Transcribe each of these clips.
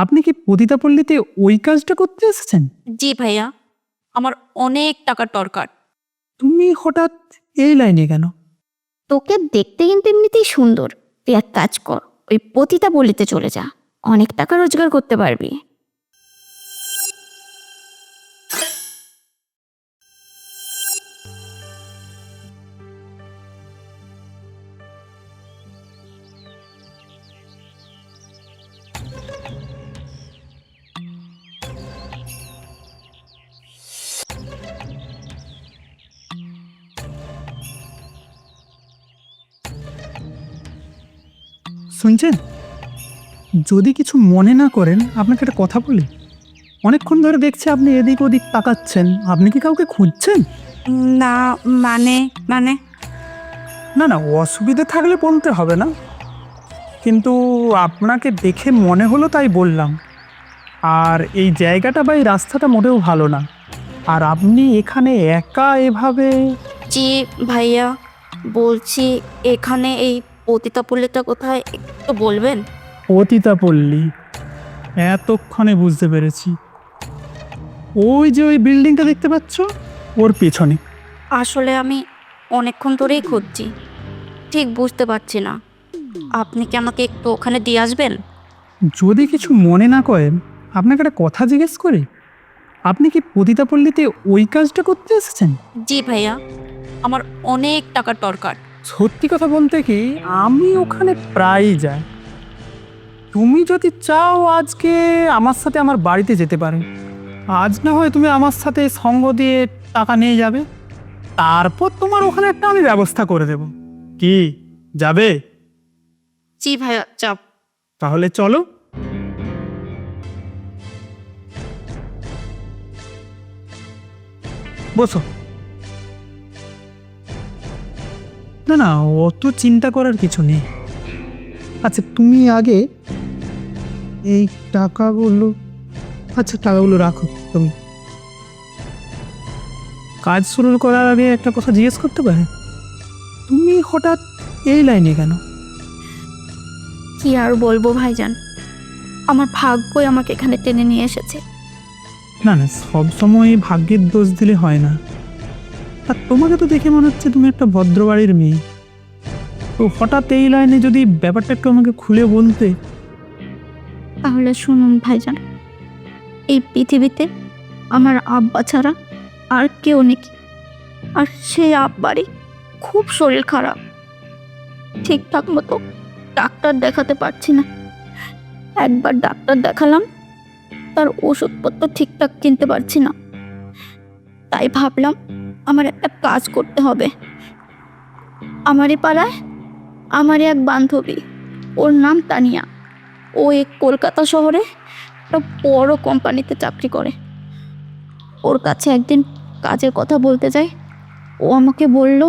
আপনি কি পতিতাপল্লীতে ওই কাজটা করতে এসেছেন? জি ভাইয়া, আমার অনেক টাকার দরকার। তুমি হঠাৎ এই লাইনে কেন? তোকে দেখতে কিন্তু এমনিতেই সুন্দর। তুই এক কাজ কর, ওই পতিতা বলিতে চলে যা, অনেক টাকা রোজগার করতে পারবি। শুনছেন? যদি কিছু মনে না করেন আপনাকে একটা কথা বলি। অনেকক্ষণ ধরে দেখছি আপনি এদিক ওদিক তাকাচ্ছেন। আপনি কি কাউকে খুঁজছেন? না মানে মানে না না, অসুবিধে থাকলে বলতে হবে না, কিন্তু আপনাকে দেখে মনে হলো তাই বললাম। আর এই জায়গাটা বা এই রাস্তাটা মোটেও ভালো না। আর আপনি এখানে একা এভাবে... জি ভাইয়া, বলছি এখানে এই পতিতাপল্লীটা কোথায় একটু বলবেন? পতিতাপল্লী? এতক্ষণে বুঝতে পেরেছি। ওই যে ওই বিল্ডিংটা দেখতে পাচ্ছ, ওর পেছনে। আসলে আমি অনেকক্ষণ ধরেই খুঁজছি, ঠিক বুঝতে পারছি না। আপনি কি আমাকে একটু ওখানে দিয়ে আসবেন? যদি কিছু মনে না করেন আপনাকে একটা কথা জিজ্ঞেস করি। আপনি কি পতিতাপল্লীতে ওই কাজটা করতে এসেছেন? জি ভাইয়া, আমার অনেক টাকার দরকার। সত্যি কথা বলতে কি, আমি ওখানে প্রায়ই যাই। তুমি যদি চাও আজকে আমার সাথে আমার বাড়িতে যেতে পারো। আজ না হয় তুমি আমার সাথে সঙ্গ দিয়ে টাকা নিয়ে যাবে, তারপর তোমার ওখানে একটা আমি ব্যবস্থা করে দেব। কি, যাবে? জি ভাইয়া, চাপ। তাহলে চলো। বসো। না না, অত চিন্তা করার কিছু নেই। আচ্ছা তুমি আগে এই টাকাগুলো... আচ্ছা টাকাগুলো রাখো তুমি। কাজ শুরু করার আগে একটা কথা জিজ্ঞেস করতে পারে? তুমি হঠাৎ এই লাইনে কেন? কি আর বলবো ভাইজান, আমার ভাগ্যই আমাকে এখানে টেনে নিয়ে এসেছে। না না, সবসময় ভাগ্যের দোষ দিলে হয় না। আর তোমাকে তো দেখে মনে হচ্ছে তুমি একটা ভদ্র বাড়ির মেয়ে। তো হঠাৎ এই লাইনে যদি ব্যাপারটা একটু আমাকে খুলে বলতে। তাহলে শুনুন ভাইজান, এই পৃথিবীতে আমার আব্বা ছাড়া আর কেউ নেই। আর সেই আব্বারই খুব শরীর খারাপ, ঠিকঠাক মতো ডাক্তার দেখাতে পারছি না। একবার ডাক্তার দেখালাম, তার ওষুধপত্র ঠিকঠাক কিনতে পারছি না। তাই ভাবলাম আমার একটা কাজ করতে হবে। আমারই পাড়ায় আমারই এক বান্ধবী, ওর নাম তানিয়া। ও এই কলকাতা শহরে একটা বড় কোম্পানিতে চাকরি করে। ওর কাছে একদিন কাজের কথা বলতে যাই, ও আমাকে বলল,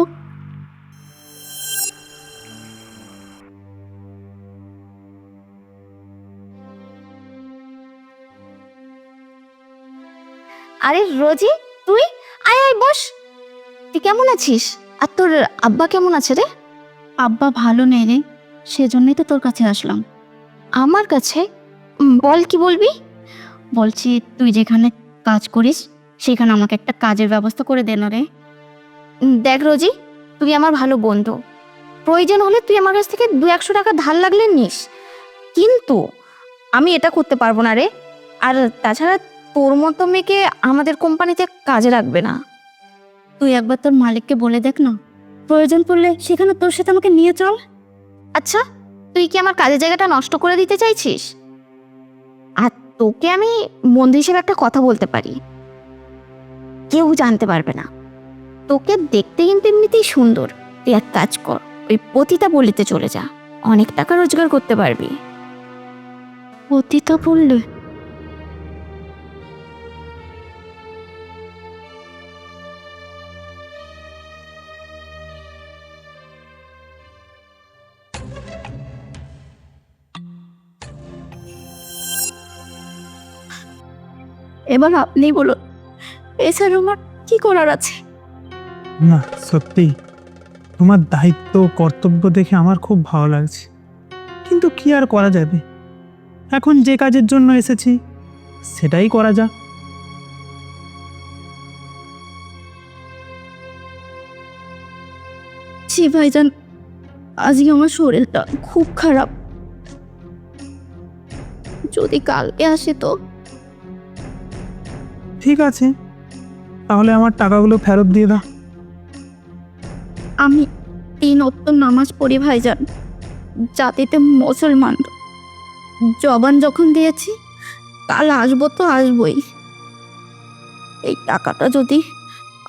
আরে রোজি, তুই আয় আয় বস। তুই কেমন আছিস? আর তোর আব্বা কেমন আছে রে? আব্বা ভালো নেই রে, সেজন্যই তো তোর কাছে আসলাম। আমার কাছে? বল, কি বলবি? বলছি তুই যেখানে কাজ করিস সেখানে আমাকে একটা কাজের ব্যবস্থা করে দে না রে। দেখ রোজি, তুই আমার ভালো বন্ধু, প্রয়োজন হলে তুই আমার কাছ থেকে 200 টাকা ধার লাগলে নিস, কিন্তু আমি এটা করতে পারবো না রে। আর তাছাড়া তোর মতো মেয়েকে আমাদের কোম্পানিতে কাজে রাখবে না। তুই একবার তোর মালিককে বলে দেখ না, প্রয়োজন পড়লে সেখানে তোর সাথে আমাকে নিয়ে চল। আচ্ছা, তুই কি আমার কাজের জায়গাটা নষ্ট করে দিতে চাইছিস? আর তোকে আমি বন্ধু হিসেবে একটা কথা বলতে পারি, কেউ জানতে পারবে না। তোকে দেখতে কিন্তু এমনিতেই সুন্দর। তুই এক কাজ কর, ওই পতিতা বলিতে চলে যা, অনেক টাকা রোজগার করতে পারবি। পতিতা বললে? এবার আপনি বলুন, এছাড়া আমার কি করার আছে? না সত্যি, তোমার দায়িত্ব কর্তব্য দেখে আমার খুব ভালো লাগছে, কিন্তু কি আর করা যাবে। এখন যে কাজের জন্য এসেছি সেটাই করা যাক। জি ভাইজান, আজকে আমার শরীরটা খুব খারাপ। যদি কালকে আসে তো। ঠিক আছে, তাহলে আমার টাকাগুলো ফেরত দিয়ে দাও। আমি 3 ওয়াক্ত নামাজ পড়ি ভাইজান, জাতিতে মুসলমান। জবান যখন দিয়েছি কাল আসবো তো আসবই। এই টাকাটা যদি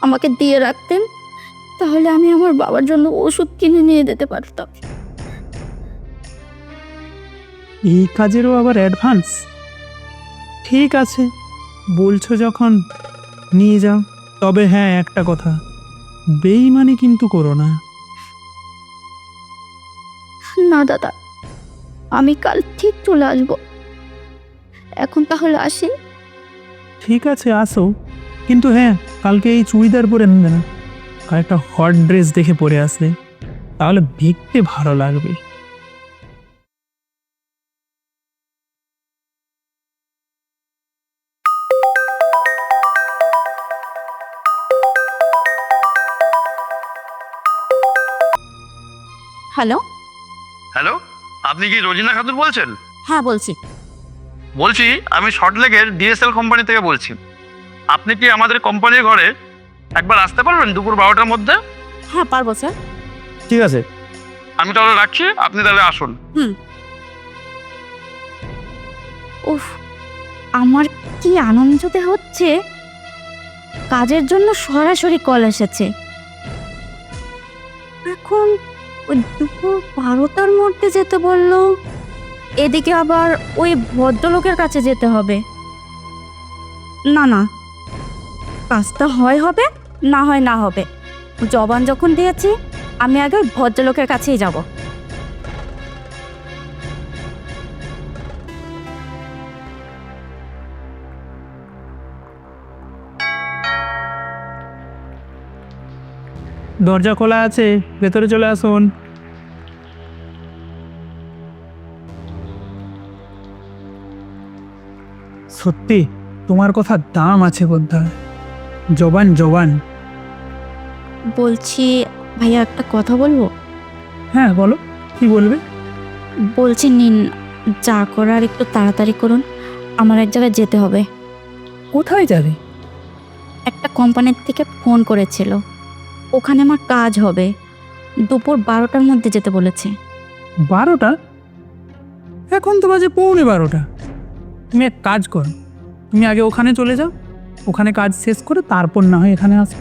আমাকে দিয়ে রাখতেন তাহলে আমি আমার বাবার জন্য ওষুধ কিনে নিয়ে যেতে পারতাম। এই কাজেরও আবার অ্যাডভান্স? ঠিক আছে, বলছো যখন নিয়ে যাও। তবে হ্যাঁ, একটা কথা, বেইমানি কিন্তু করো না। না দাদা, আমি কাল ঠিক চলে আসবো। এখন তাহলে আসি। ঠিক আছে, আসো, কিন্তু হ্যাঁ, কালকে এই চুড়িদার পরে নেবে না, একটা হট ড্রেস দেখে পরে আসবে, তাহলে দেখতে ভালো লাগবে। হ্যালো। হ্যালো, আপনি কি রোজিনা খাতুন বলছেন? হ্যাঁ বলছি। বলছি, আমি সল্টলেকের ডিএসএল কোম্পানি থেকে বলছি। আপনি কি আমাদের কোম্পানির ঘরে একবার আসতে পারবেন দুপুর 12টার মধ্যে? হ্যাঁ পারবো স্যার। ঠিক আছে, আমি তাহলে রাখছি, আপনি তাহলে আসুন। উফ, আমার কি আনন্দতে হচ্ছে, কাজের জন্য সরাসরি কল এসেছে। এখন ওই দুপুর 12টার মধ্যে যেতে বললো, এদিকে আবার ওই ভদ্রলোকের কাছে যেতে হবে। না না, কাজটা হয় হবে, না হয় না হবে। জবান যখন দিয়েছি আমি আগে ওই ভদ্রলোকের কাছেই যাব। দরজা খোলা আছে, ভেতরে চলে আসুন। সত্যি তোমার কথা দাম আছে বোধহয়। জবান জবান। বলছি ভাইয়া, একটা কথা বলবো? হ্যাঁ বলো, কি বলবে? বলছি নিন, যা করার একটু তাড়াতাড়ি করুন, আমার এক জায়গায় যেতে হবে। কোথায় যাবে? একটা কোম্পানির থেকে ফোন করেছিল, ওখানে আমার কাজ হবে, দুপুর 12টার মধ্যে যেতে বলেছে। 12টা? এখন তো বাজে 11:15। তুমি এক কাজ করো, তুমি আগে ওখানে চলে যাও, ওখানে কাজ শেষ করে তারপর না হয় এখানে আসো।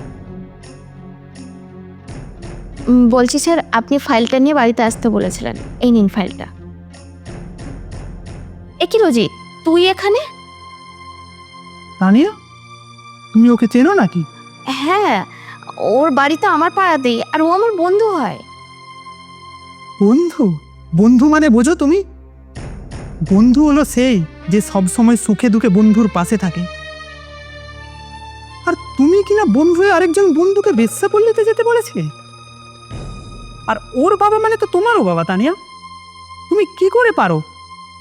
বলছি স্যার, আপনি ফাইলটা নিয়ে বাড়িতে আসতে বলেছিলেন, এই নিন ফাইলটা। এ কি রোজি, তুই এখানে? তানিয়া, তুমি ওকে চেনো নাকি? হ্যাঁ, ওর বাড়িতে আমার পাড়াতেই, আর ও আমার বন্ধু হয়। বন্ধু? বন্ধু মানে বোঝো তুমি? বন্ধু হলো সেই যে সব সময় সুখে দুঃখে বন্ধুর পাশে থাকে। আর তুমি কিনা বন্ধু হয়ে আরেকজন বন্ধুকে বেশ্যাপল্লীতে যেতে বলেছে? আর ওর বাবা মানে তো তোমারও বাবা তানিয়া। তুমি কি করে পারো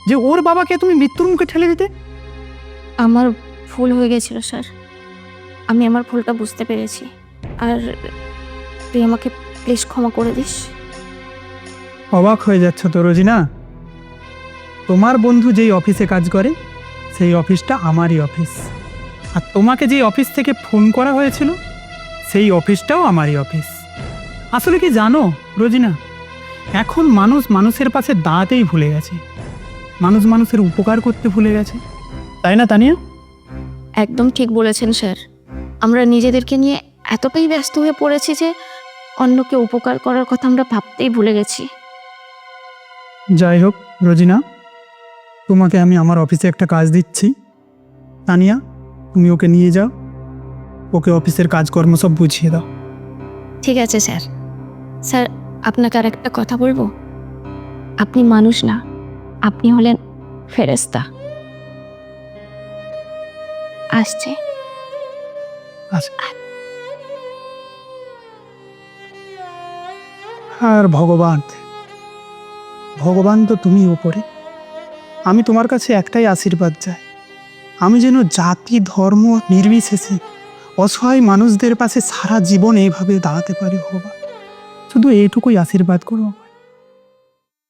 যে ওর বাবাকে তুমি মৃত্যুর মুখে ঠেলে দিতে? আমার ভুল হয়ে গেছিল স্যার, আমি আমার ভুলটা বুঝতে পেরেছি। আর তুই আমাকে প্লিজ ক্ষমা করে দিস। অবাক হয়ে যাচ্ছ তো রোজিনা? তোমার বন্ধু যেই অফিসে কাজ করে সেই অফিসটা আমারই অফিস, আর তোমাকে যেই অফিস থেকে ফোন করা হয়েছিল সেই অফিসটাও আমারই অফিস। আসলে কি জানো রোজিনা, এখন মানুষ মানুষের পাশে দাঁড়াতেই ভুলে গেছে, মানুষ মানুষের উপকার করতে ভুলে গেছে, তাই না তানিয়া? একদম ঠিক বলেছেন স্যার, আমরা নিজেদেরকে নিয়ে এতটাই ব্যস্ত হয়ে পড়েছি যে অন্যকে উপকার করার কথা আমরা ভাবতেই ভুলে গেছি। যাই হোক রোজিনা, তোমাকে আমি আমার অফিসে একটা কাজ দিচ্ছি। তানিয়া, তুমি ওকে নিয়ে যাও, ওকে অফিসের কাজকর্ম সব বুঝিয়ে দাও। ঠিক আছে স্যার। স্যার, আপনাকে আর একটা কথা বলবো। আপনি মানুষ না, আপনি হলেন ফেরেশতা। আসছে। আচ্ছা। আর ভগবান, ভগবান তো তুমি উপরে, আমি তোমার কাছে একটাই আশীর্বাদ চাই, আমি যেন জাতি ধর্ম নির্বিশেষে অসহায় মানুষদের পাশে সারা জীবন এইভাবে দাঁড়াতে পারি হবা। শুধু এইটুকুই আশীর্বাদ করো।